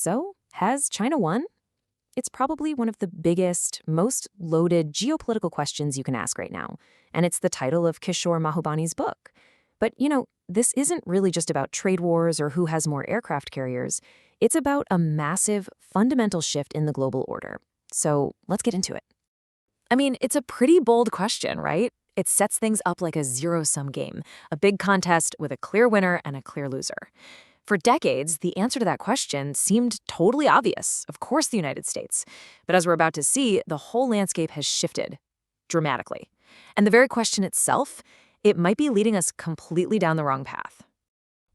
So, has China won? It's probably one of the biggest, most loaded geopolitical questions you can ask right now, and it's the title of Kishore Mahbubani's book. But, this isn't really just about trade wars or who has more aircraft carriers. It's about a massive, fundamental shift in the global order. So, let's get into it. I mean, it's a pretty bold question, right? It sets things up like a zero-sum game, a big contest with a clear winner and a clear loser. For decades, the answer to that question seemed totally obvious. Of course, the United States. But as we're about to see, the whole landscape has shifted dramatically. And the very question itself, it might be leading us completely down the wrong path.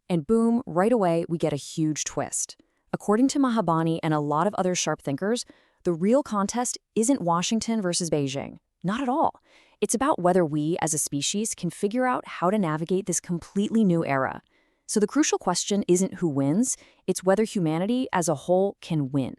And boom, right away, we get a huge twist. According to Mahbubani and a lot of other sharp thinkers, the real contest isn't Washington versus Beijing. Not at all. It's about whether we, as a species, can figure out how to navigate this completely new era. So the crucial question isn't who wins, it's whether humanity as a whole can win.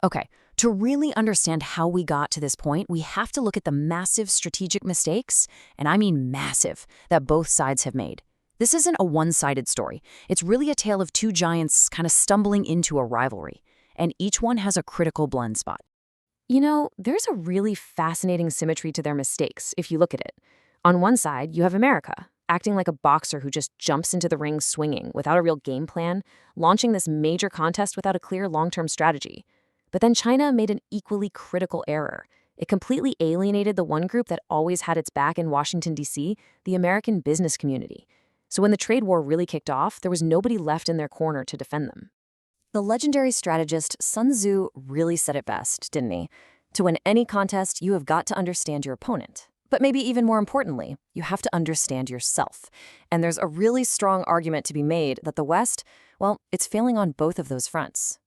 Okay, to really understand how we got to this point, we have to look at the massive strategic mistakes, and I mean massive, that both sides have made. This isn't a one-sided story. It's really a tale of two giants kind of stumbling into a rivalry, and each one has a critical blind spot. There's a really fascinating symmetry to their mistakes if you look at it. On one side, you have America, acting like a boxer who just jumps into the ring swinging without a real game plan, launching this major contest without a clear long-term strategy. But then China made an equally critical error. It completely alienated the one group that always had its back in Washington, D.C., the American business community. So when the trade war really kicked off, there was nobody left in their corner to defend them. The legendary strategist Sun Tzu really said it best, didn't he? To win any contest, you have got to understand your opponent. But maybe even more importantly, you have to understand yourself. And there's a really strong argument to be made that the West, well, it's failing on both of those fronts.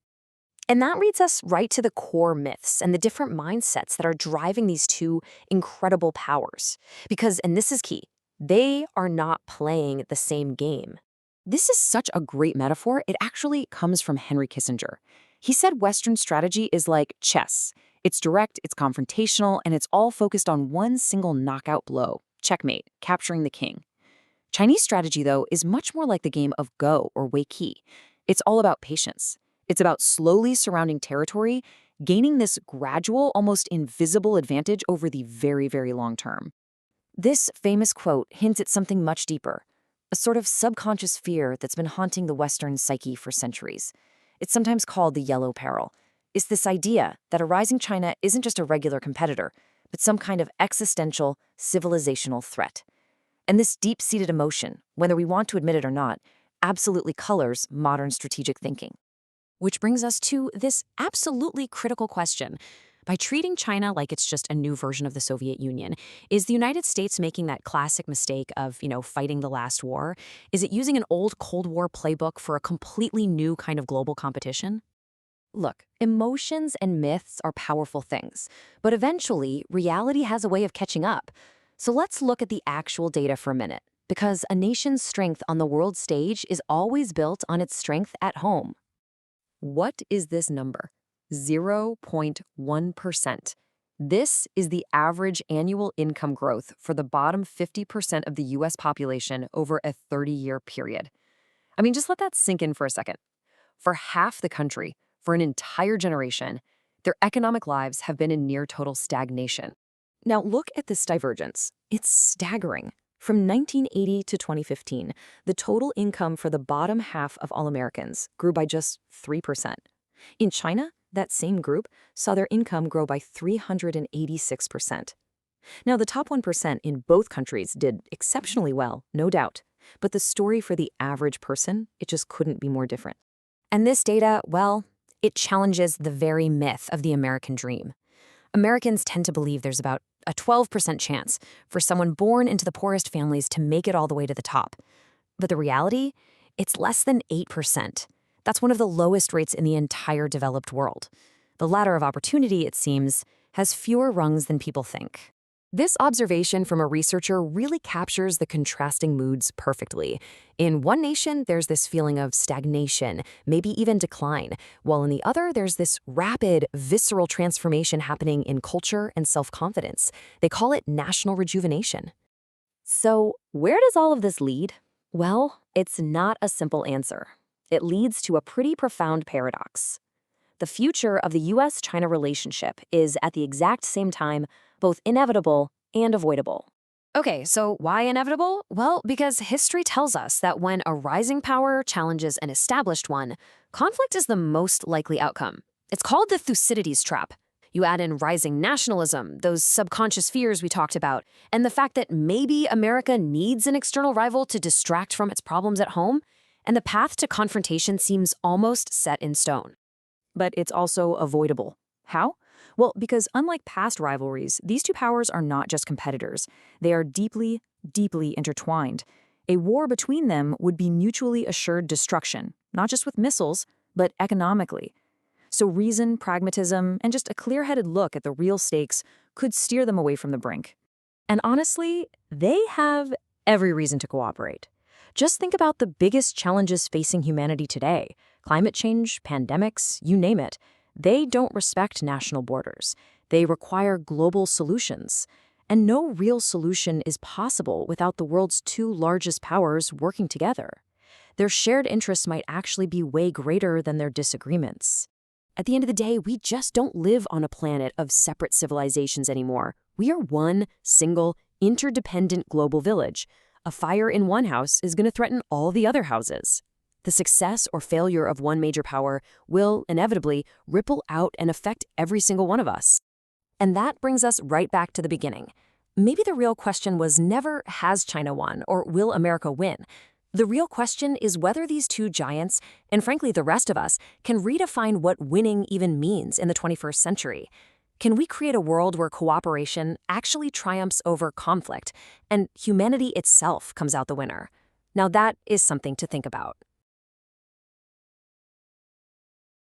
And that leads us right to the core myths and the different mindsets that are driving these two incredible powers. Because, and this is key, they are not playing the same game. This is such a great metaphor. It actually comes from Henry Kissinger. He said Western strategy is like chess. It's direct, it's confrontational, and it's all focused on one single knockout blow. Checkmate, capturing the king. Chinese strategy, though, is much more like the game of Go or Weiqi. It's all about patience. It's about slowly surrounding territory, gaining this gradual, almost invisible advantage over the very, very long term. This famous quote hints at something much deeper, a sort of subconscious fear that's been haunting the Western psyche for centuries. It's sometimes called the yellow peril. It's this idea that a rising China isn't just a regular competitor, but some kind of existential, civilizational threat. And this deep-seated emotion, whether we want to admit it or not, absolutely colors modern strategic thinking. Which brings us to this absolutely critical question. By treating China like it's just a new version of the Soviet Union, is the United States making that classic mistake of, fighting the last war? Is it using an old Cold War playbook for a completely new kind of global competition? Look, emotions and myths are powerful things, but eventually, reality has a way of catching up. So let's look at the actual data for a minute, because a nation's strength on the world stage is always built on its strength at home. What is this number? 0.1%. This is the average annual income growth for the bottom 50% of the U.S. population over a 30-year period. I mean, just let that sink in for a second. For half the country, for an entire generation, their economic lives have been in near total stagnation. Now look at this divergence. It's staggering. From 1980 to 2015, the total income for the bottom half of all Americans grew by just 3%. In China, that same group saw their income grow by 386%. Now, the top 1% in both countries did exceptionally well, no doubt. But the story for the average person, it just couldn't be more different. And this data, well, it challenges the very myth of the American dream. Americans tend to believe there's about a 12% chance for someone born into the poorest families to make it all the way to the top. But the reality, it's less than 8%. That's one of the lowest rates in the entire developed world. The ladder of opportunity, it seems, has fewer rungs than people think. This observation from a researcher really captures the contrasting moods perfectly. In one nation, there's this feeling of stagnation, maybe even decline, while in the other, there's this rapid, visceral transformation happening in culture and self-confidence. They call it national rejuvenation. So, where does all of this lead? Well, it's not a simple answer. It leads to a pretty profound paradox. The future of the US-China relationship is, at the exact same time, both inevitable and avoidable. Okay, so why inevitable? Well, because history tells us that when a rising power challenges an established one, conflict is the most likely outcome. It's called the Thucydides trap. You add in rising nationalism, those subconscious fears we talked about, and the fact that maybe America needs an external rival to distract from its problems at home, and the path to confrontation seems almost set in stone. But it's also avoidable. How? Well, because unlike past rivalries, these two powers are not just competitors. They are deeply, deeply intertwined. A war between them would be mutually assured destruction, not just with missiles, but economically. So reason, pragmatism, and just a clear-headed look at the real stakes could steer them away from the brink. And honestly, they have every reason to cooperate. Just think about the biggest challenges facing humanity today: climate change, pandemics, you name it. They don't respect national borders. They require global solutions. And no real solution is possible without the world's two largest powers working together. Their shared interests might actually be way greater than their disagreements. At the end of the day, we just don't live on a planet of separate civilizations anymore. We are one single, interdependent global village. A fire in one house is going to threaten all the other houses. The success or failure of one major power will, inevitably, ripple out and affect every single one of us. And that brings us right back to the beginning. Maybe the real question was never, has China won, or will America win? The real question is whether these two giants, and frankly the rest of us, can redefine what winning even means in the 21st century. Can we create a world where cooperation actually triumphs over conflict, and humanity itself comes out the winner? Now that is something to think about.